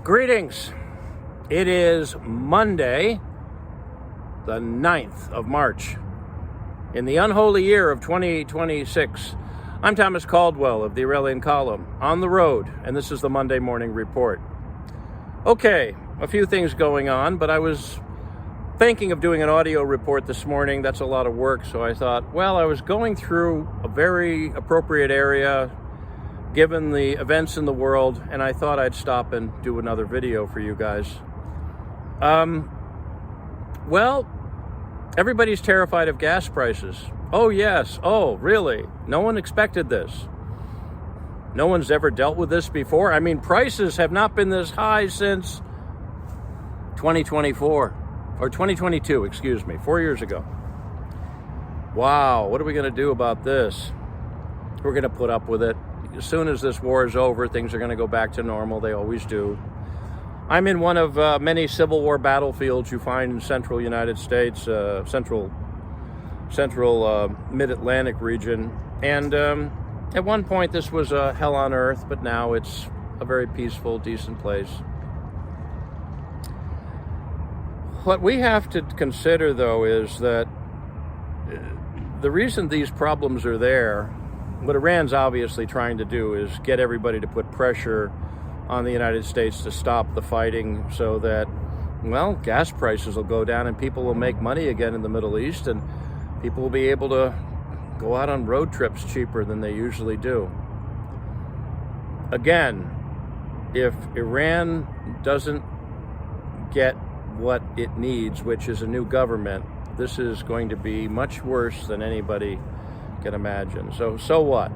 Greetings. It is Monday, the 9th of March, in the unholy year of 2026. I'm Thomas Caldwell of the Aurelian Column, on the road, and this is the Monday Morning Report. Okay, a few things going on, but I was thinking of doing an audio report this morning. That's a lot of work, so I thought, well, I was going through a very appropriate area given the events in the world, and I thought I'd stop and do another video for you guys. Well, everybody's terrified of gas prices. Oh yes, oh really? No one expected this. No one's ever dealt with this before. I mean, prices have not been this high since 2024, or 2022, excuse me, 4 years ago. Wow, what are we gonna do about this? We're gonna put up with it. As soon as this war is over, things are going to go back to normal. They always do. I'm in one of many Civil War battlefields you find in central United States, central mid-Atlantic region. And at one point, this was a hell on earth, but now it's a very peaceful, decent place. What we have to consider, though, is that the reason these problems are there, what Iran's obviously trying to do is get everybody to put pressure on the United States to stop the fighting so that, well, gas prices will go down and people will make money again in the Middle East, and people will be able to go out on road trips cheaper than they usually do. Again, if Iran doesn't get what it needs, which is a new government, this is going to be much worse than anybody can imagine. So what?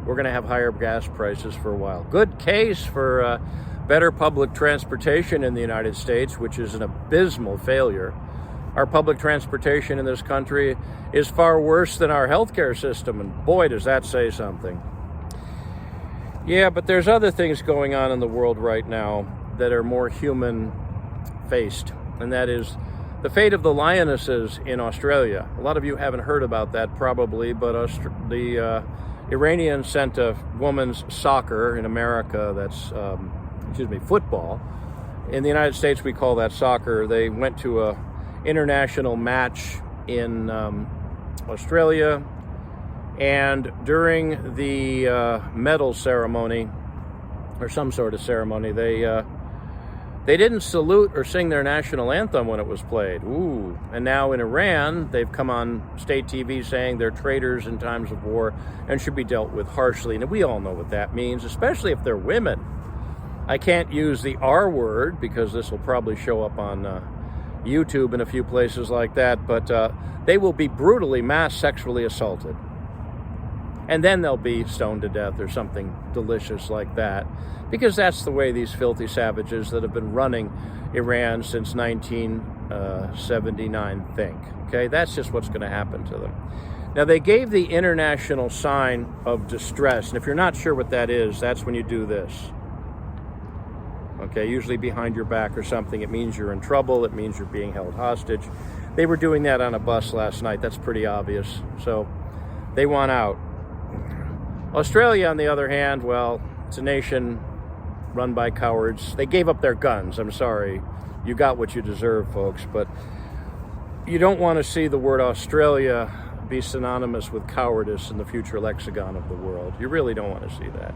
We're going to have higher gas prices for a while. Good case for better public transportation in the United States, which is an abysmal failure. Our public transportation in this country is far worse than our healthcare system, and boy, does that say something. Yeah, but there's other things going on in the world right now that are more human-faced, and that is the fate of the lionesses in Australia. A lot of you haven't heard about that probably, but the Iranians sent a women's soccer in America, that's, football. In the United States, we call that soccer. They went to a international match in Australia, and during the medal ceremony, or some sort of ceremony, they didn't salute or sing their national anthem when it was played. Ooh. And now in Iran, they've come on state TV saying they're traitors in times of war and should be dealt with harshly. And we all know what that means, especially if they're women. I can't use the R word because this will probably show up on YouTube and a few places like that, but they will be brutally mass sexually assaulted. And then they'll be stoned to death or something delicious like that, because that's the way these filthy savages that have been running Iran since 1979 think. Okay, that's just what's going to happen to them. Now, they gave the international sign of distress, and if you're not sure what that is, that's when you do this. Okay, usually behind your back or something. It means you're in trouble. It means you're being held hostage. They were doing that on a bus last night. That's pretty obvious. So they want out. Australia, on the other hand, well, it's a nation run by cowards. They gave up their guns. I'm sorry. You got what you deserve, folks. But you don't want to see the word Australia be synonymous with cowardice in the future lexicon of the world. You really don't want to see that.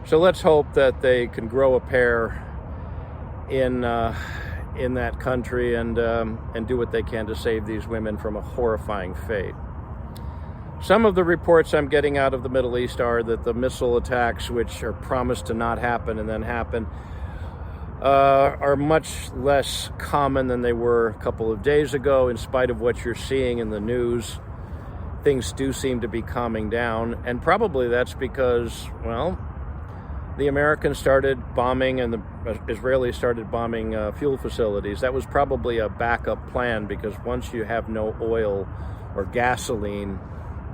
So let's hope that they can grow a pair in that country and do what they can to save these women from a horrifying fate. Some of the reports I'm getting out of the Middle East are that the missile attacks, which are promised to not happen and then happen, are much less common than they were a couple of days ago. In spite of what you're seeing in the news, things do seem to be calming down. And probably that's because, well, the Americans started bombing and the Israelis started bombing fuel facilities. That was probably a backup plan, because once you have no oil or gasoline,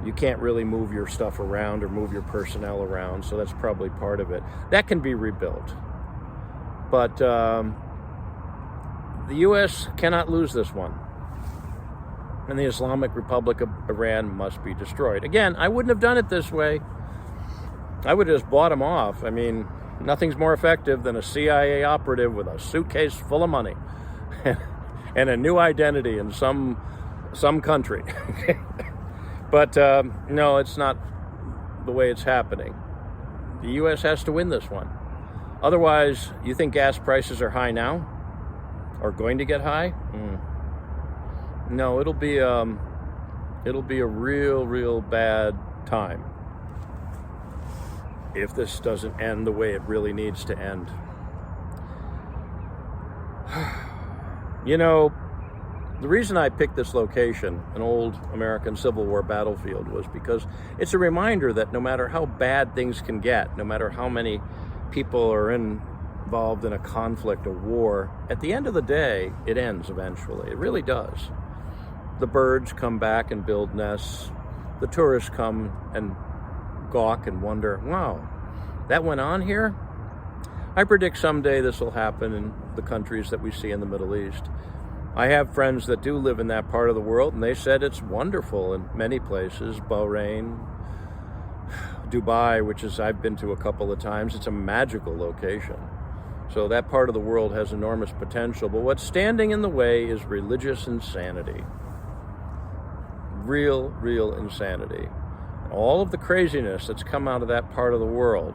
you can't really move your stuff around or move your personnel around, so that's probably part of it. That can be rebuilt. But the U.S. cannot lose this one. And the Islamic Republic of Iran must be destroyed. Again, I wouldn't have done it this way. I would have just bought them off. I mean, Nothing's more effective than a CIA operative with a suitcase full of money and a new identity in some country. But no, it's not the way it's happening. The U.S. has to win this one. Otherwise, you think gas prices are high now? Or going to get high? No, it'll be a real bad time if this doesn't end the way it really needs to end. You know, the reason I picked this location, an old American Civil War battlefield, was because it's a reminder that no matter how bad things can get, no matter how many people are involved in a conflict, a war, at the end of the day, it ends eventually. It really does. The birds come back and build nests. The tourists come and gawk and wonder, wow, that went on here? I predict someday this will happen in the countries that we see in the Middle East. I have friends that do live in that part of the world, and they said it's wonderful in many places. Bahrain, Dubai, which is I've been to a couple of times. It's a magical location. So that part of the world has enormous potential. But what's standing in the way is religious insanity. Real insanity. All of the craziness that's come out of that part of the world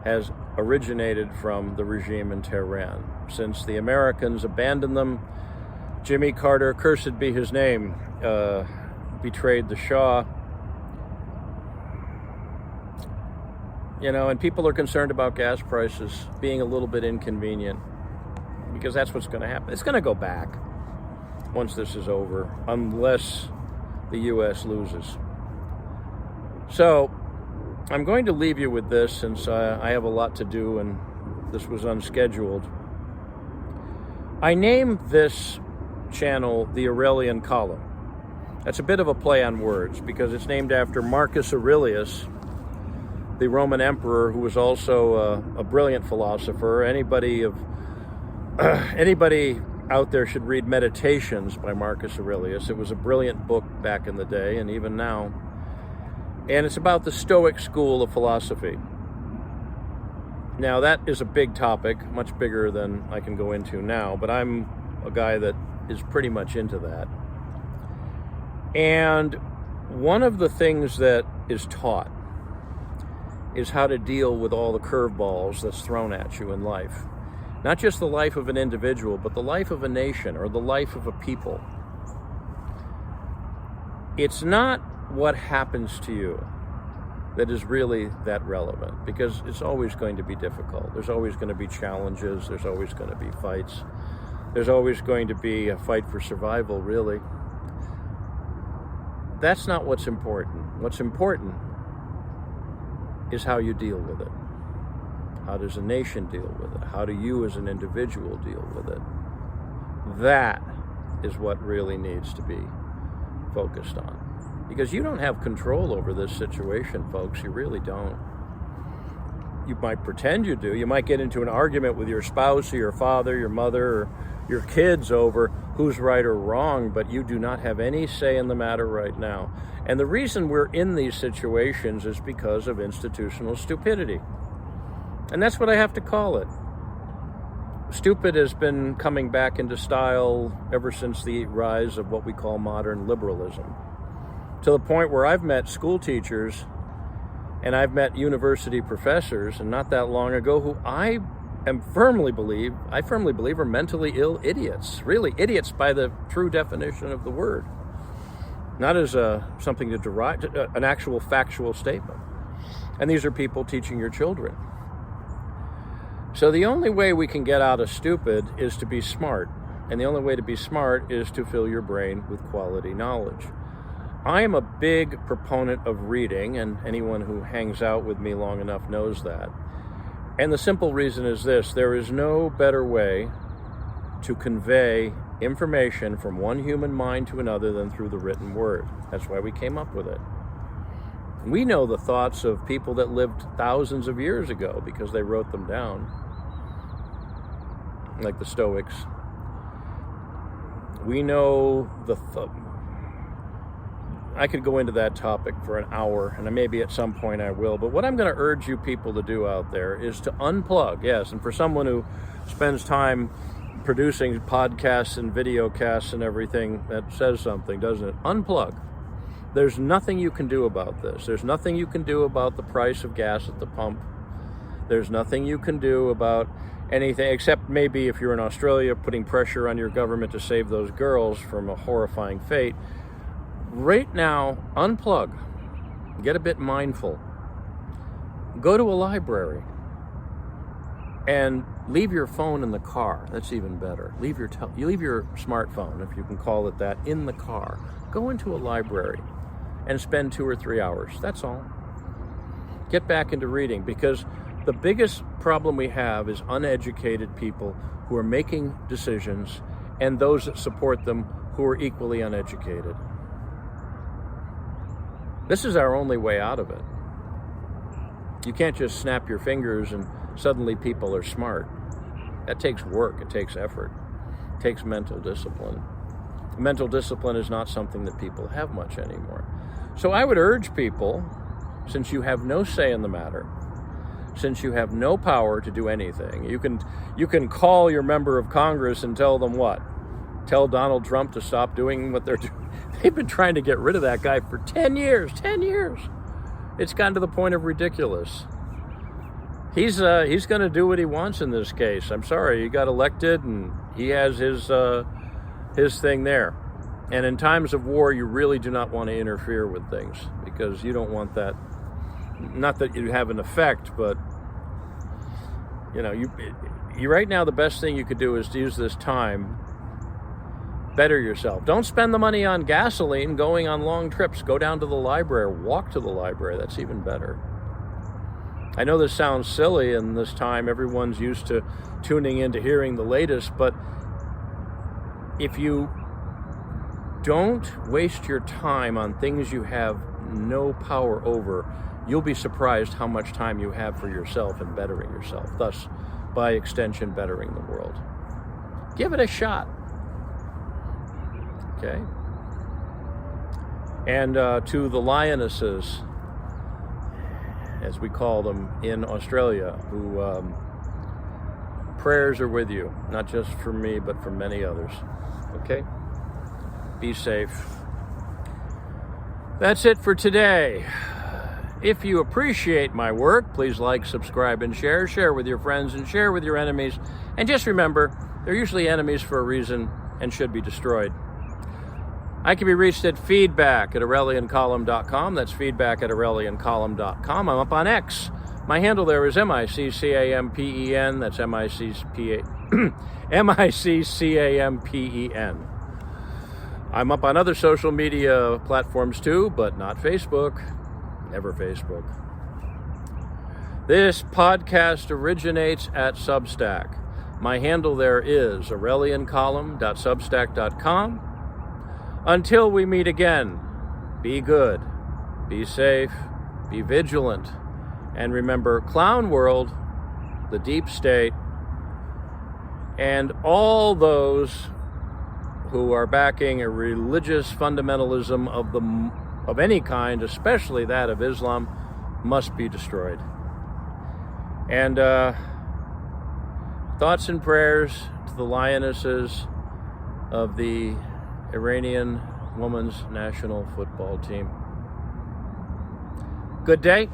has originated from the regime in Tehran. Since the Americans abandoned them, Jimmy Carter, cursed be his name, betrayed the Shah. You know, and people are concerned about gas prices being a little bit inconvenient because that's what's going to happen. It's going to go back once this is over, unless the U.S. loses. So I'm going to leave you with this since I have a lot to do and this was unscheduled. I named this channel the Aurelian Column. That's a bit of a play on words because it's named after Marcus Aurelius, the Roman emperor, who was also a brilliant philosopher. Anybody out there should read Meditations by Marcus Aurelius. It was a brilliant book back in the day and even now. And it's about the Stoic school of philosophy. Now, that is a big topic, much bigger than I can go into now, but I'm a guy that is pretty much into that. And one of the things that is taught is how to deal with all the curveballs that's thrown at you in life. Not just the life of an individual, but the life of a nation or the life of a people. It's not what happens to you that is really that relevant, because it's always going to be difficult. There's always going to be challenges. There's always going to be fights. There's always going to be a fight for survival, really. That's not what's important. What's important is how you deal with it. How does a nation deal with it? How do you as an individual deal with it? That is what really needs to be focused on. Because you don't have control over this situation, folks. You really don't. You might pretend you do. You might get into an argument with your spouse or your father, your mother, or your kids over who's right or wrong, but you do not have any say in the matter right now. And the reason we're in these situations is because of institutional stupidity. And that's what I have to call it. Stupid has been coming back into style ever since the rise of what we call modern liberalism. To the point where I've met school teachers and I've met university professors, and not that long ago, who I firmly believe are mentally ill idiots. Really, idiots by the true definition of the word. Not as something to derive, an actual factual statement. And these are people teaching your children. So the only way we can get out of stupid is to be smart. And the only way to be smart is to fill your brain with quality knowledge. I am a big proponent of reading, and anyone who hangs out with me long enough knows that. And the simple reason is this: there is no better way to convey information from one human mind to another than through the written word. That's why we came up with it. We know the thoughts of people that lived thousands of years ago because they wrote them down, like the Stoics. We know I could go into that topic for an hour, and maybe at some point I will. But what I'm going to urge you people to do out there is to unplug. Yes, and for someone who spends time producing podcasts and video casts and everything, that says something, doesn't it? Unplug. There's nothing you can do about this. There's nothing you can do about the price of gas at the pump. There's nothing you can do about anything, except maybe if you're in Australia, putting pressure on your government to save those girls from a horrifying fate. Right now, unplug. Get a bit mindful. Go to a library and leave your phone in the car. That's even better. Leave your smartphone, if you can call it that, in the car. Go into a library and spend 2 or 3 hours. That's all. Get back into reading, because the biggest problem we have is uneducated people who are making decisions, and those that support them who are equally uneducated. This is our only way out of it. You can't just snap your fingers and suddenly people are smart. That takes work, it takes effort, it takes mental discipline. Mental discipline is not something that people have much anymore. So I would urge people, since you have no say in the matter, since you have no power to do anything, you can call your member of Congress and tell them what? Tell Donald Trump to stop doing what they're doing. They've been trying to get rid of that guy for 10 years. 10 years. It's gotten to the point of ridiculous. He's going to do what he wants in this case. I'm sorry, he got elected and he has his thing there. And in times of war, you really do not want to interfere with things, because you don't want that. Not that you have an effect, but you right now, the best thing you could do is to use this time, better yourself. Don't spend the money on gasoline going on long trips. Go down to the library, walk to the library. That's even better. I know this sounds silly, and this time everyone's used to tuning in to hearing the latest, but if you don't waste your time on things you have no power over, you'll be surprised how much time you have for yourself and bettering yourself, thus, by extension, bettering the world. Give it a shot. Okay? And to the lionesses, as we call them in Australia, who prayers are with you, not just for me, but for many others. Okay? Be safe. That's it for today. If you appreciate my work, please like, subscribe, and share. Share with your friends and share with your enemies. And just remember, they're usually enemies for a reason and should be destroyed. I can be reached at feedback@aureliancolumn.com. That's feedback@aureliancolumn.com. I'm up on X. My handle there is MICCAMPEN. That's MICCAMPEN. I'm up on other social media platforms too, but not Facebook. Never Facebook. This podcast originates at Substack. My handle there is aureliancolumn.substack.com. Until we meet again, be good, be safe, be vigilant, and remember, Clown World, the deep state, and all those who are backing a religious fundamentalism of any kind, especially that of Islam, must be destroyed. And thoughts and prayers to the lionesses of the Iranian women's national football team. Good day.